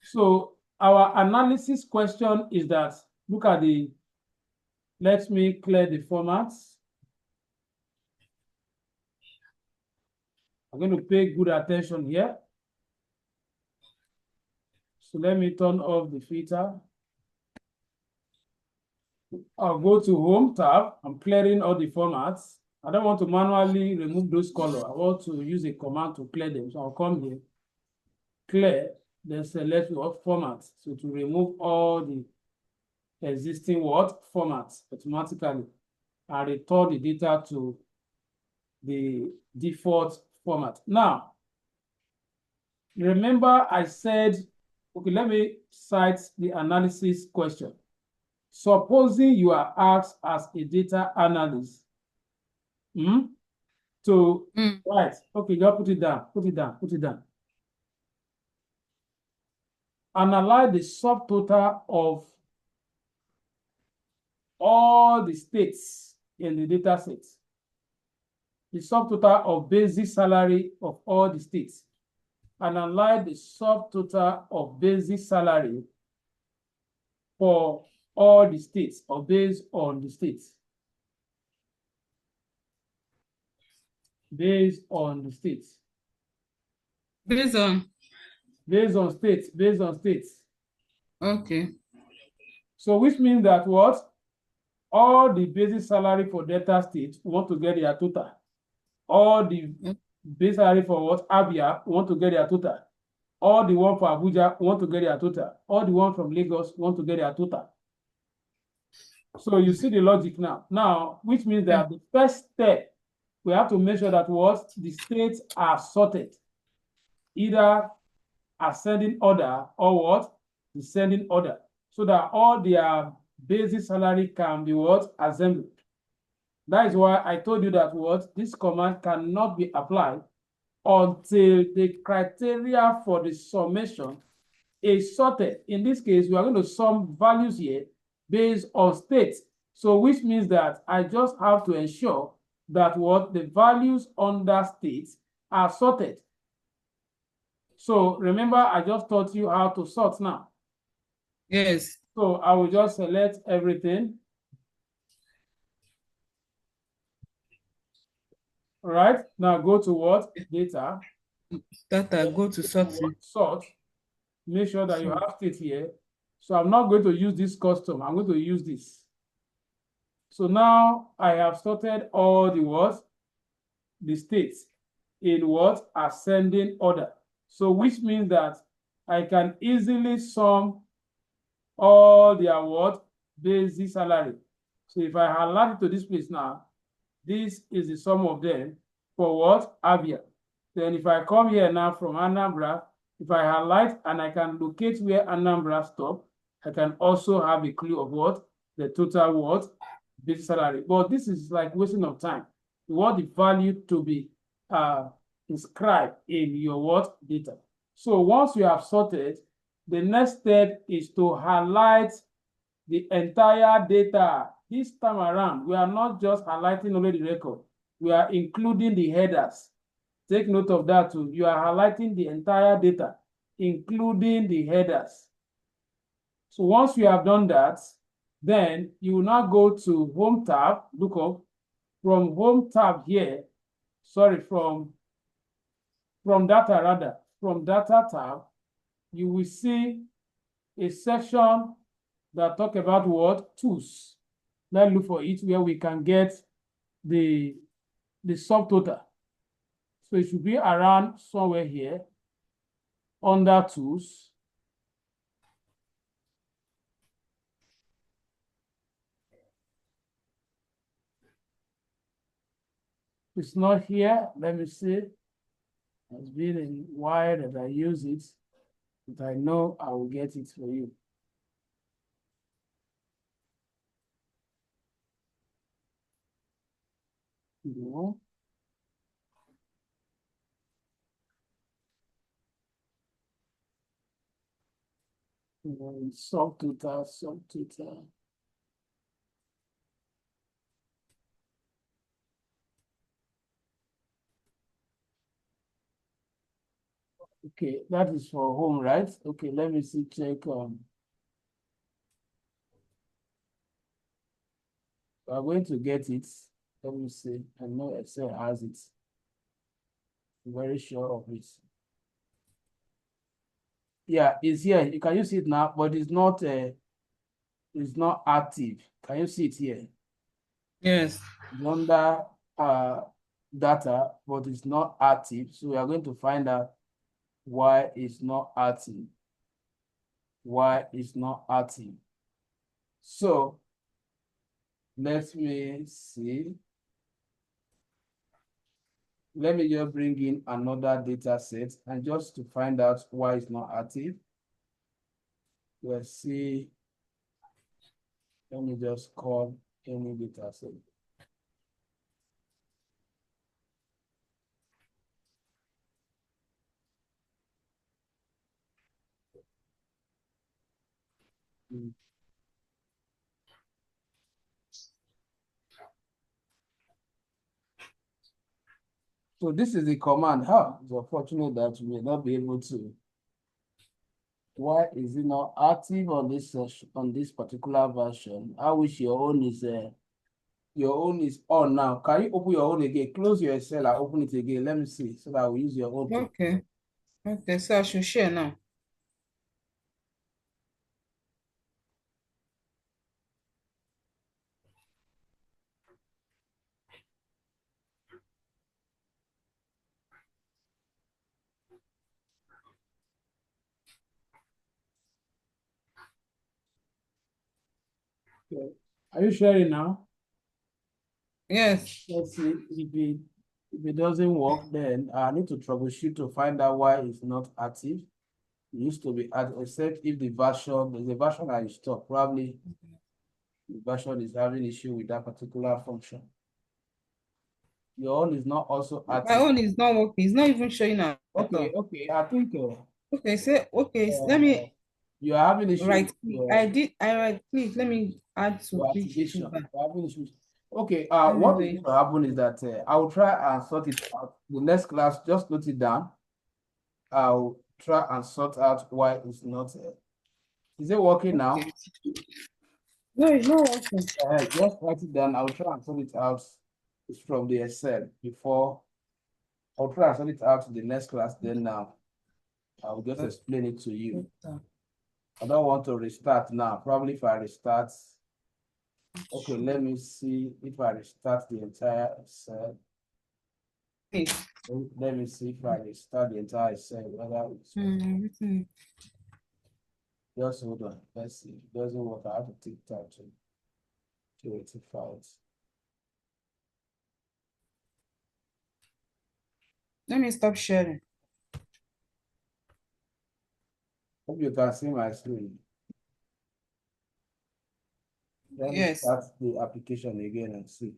So our analysis question is that, look at the, let me clear the formats. I'm going to pay good attention here. So let me turn off the filter. I'll go to Home tab. I'm clearing all the formats. I don't want to manually remove those colors. I want to use a command to clear them. So I'll come here, clear, then select what format. So to remove all the existing what formats automatically, I return the data to the default format. Now, remember I said, okay, let me cite the analysis question. Supposing you are asked as a data analyst to right, okay, just put it down. Analyze the subtotal of all the states in the data set. The subtotal of basic salary of all the states. Analyze the subtotal of basic salary for all the states or based on the states. Based on the states. Based on Based on states. Okay. So which means that what? All the basic salary for Delta State want to get their total. All the base salary for what? Abia want to get their total. All the one for Abuja want to get their total. All the one from Lagos want to get their total. So you see the logic now. Now, which means that the first step, we have to make sure that what? The states are sorted. Either ascending order or what? Descending order. So that all their basic salary can be what? Assembled. That is why I told you that what? This command cannot be applied until the criteria for the summation is sorted. In this case, we are going to sum values here based on states. So which means that I just have to ensure that what? The values under states are sorted. So remember, I just taught you how to sort now. Yes. So I will just select everything. All right, now go to what? Data. Data, go to sorting. Sort. Make sure that you have state here. So I'm not going to use this custom. I'm going to use this. So now I have sorted all the what? The states in what? Ascending order. So which means that I can easily sum all their what? Basic salary. So if I highlight it to this place now, this is the sum of them for what? Abia. Then if I come here now from Anambra, if I highlight and I can locate where Anambra stop, I can also have a clue of what? The total what? Basic salary. But this is like wasting of time. You want the value to be inscribed in your what? Data. So once you have sorted, the next step is to highlight the entire data. This time around, we are not just highlighting only the record. We are including the headers. Take note of that too. You are highlighting the entire data, including the headers. So once you have done that, then you will now go to Home tab, look up. From Home tab here, sorry, from Data rather, from Data tab, you will see a section that talk about what? Tools. Let's look for it where we can get the subtotal. So it should be around somewhere here under tools. It's not here. Let me see. It's been a while that I use it, but I know I will get it for you. No. Subtotal. Okay, that is for home, right? Okay, let me see, check. I'm going to get it. Let me see. I know Excel has it. I'm very sure of it. Yeah, it's here. You can use it now, but it's not active. Can you see it here? Yes. It's under data, but it's not active. So we are going to find out why it's not active. Why it's not active. So let me see. Let me just bring in another data set and just to find out why it's not active. Let's see. Let me just call any data set. So this is the command. It's unfortunate that we may not be able to. Why is it not active on this particular version? I wish your own is on now. Can you open your own again? Close your Excel and open it again. Let me see so that I will use your own. Okay. Okay, so I should share now. Okay. Are you sharing now? Yes. Let's see if it doesn't work, then I need to troubleshoot to find out why it's not active. It used to be active, except if there's a version I installed, probably the version is having issue with that particular function. Your own is not also My active. own is not working. It's not even showing up. Okay, I think Okay, let me you are having issue right with click. I right click. Let me add to your quick activation. feedback. You're having issues. Okay, Let me what is wait. going to happen is that I will try and sort it out. The next class, just note it down. I'll try and sort out why it's not. Is it working now? Okay. No, it's not working. Just write it down. I'll try and sort it out. It's from the Excel before. I'll try and sort it out in the next class. Then now, I'll just explain it to you. I don't want to restart now. Probably if I restart. Okay, let me see if I restart the entire Excel. Let me see if I restart the entire Excel. Whether it's Everything. just hold on. Let's see. If it doesn't work, I have to take time to rectify it. Let me stop sharing. Hope you can see my screen. Let me Yes. start the application again and see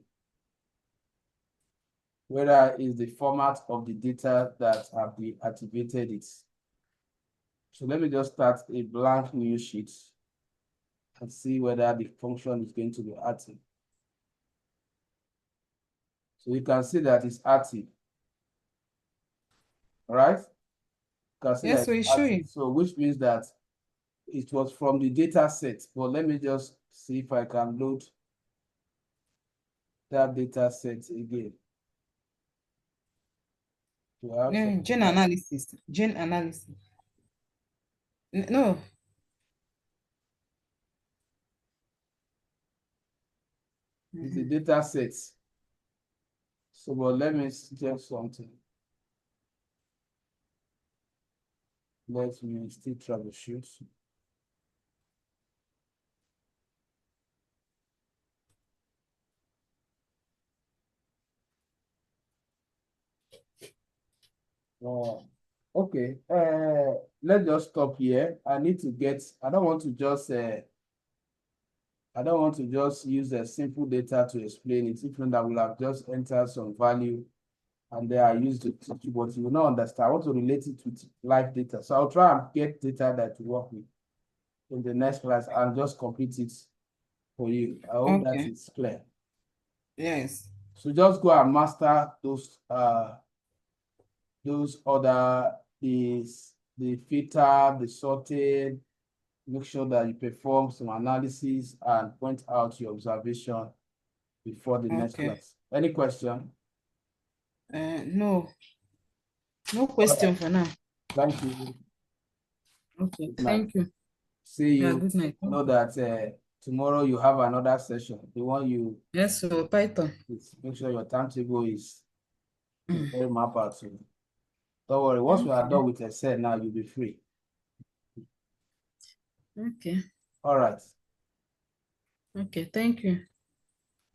whether it's the format of the data that have deactivated it. So let me just start a blank new sheet and see whether the function is going to be active. So you can see that it's active. All right? You can see Yes, that so it's it's active. showing. So which means that it was from the data set. But let me just see if I can load that data set again. Yeah, gene analysis. Gene analysis. No. It's the data set. So, but let me suggest something. Let me still troubleshoot. Okay. Let's just stop here. I need to get. I don't want to just use a simple data to explain it. If not, I will have just entered some value and then I use it, but you will not understand. I want to relate it with live data. So I'll try and get data that to work with in the next class and just complete it for you. I hope that is clear. Yes. So just go and master those other the filter, the sorting. Make sure that you perform some analysis and point out your observation before the next class. Any question? No. No question for now. Thank you. Okay, thank you. See you. Yeah, good night. Know that tomorrow you have another session. The one you Yes, so Python. make sure your timetable is very mapped out. So don't worry. Once we are done with Excel now, you'll be free. Okay. All right. Okay, thank you.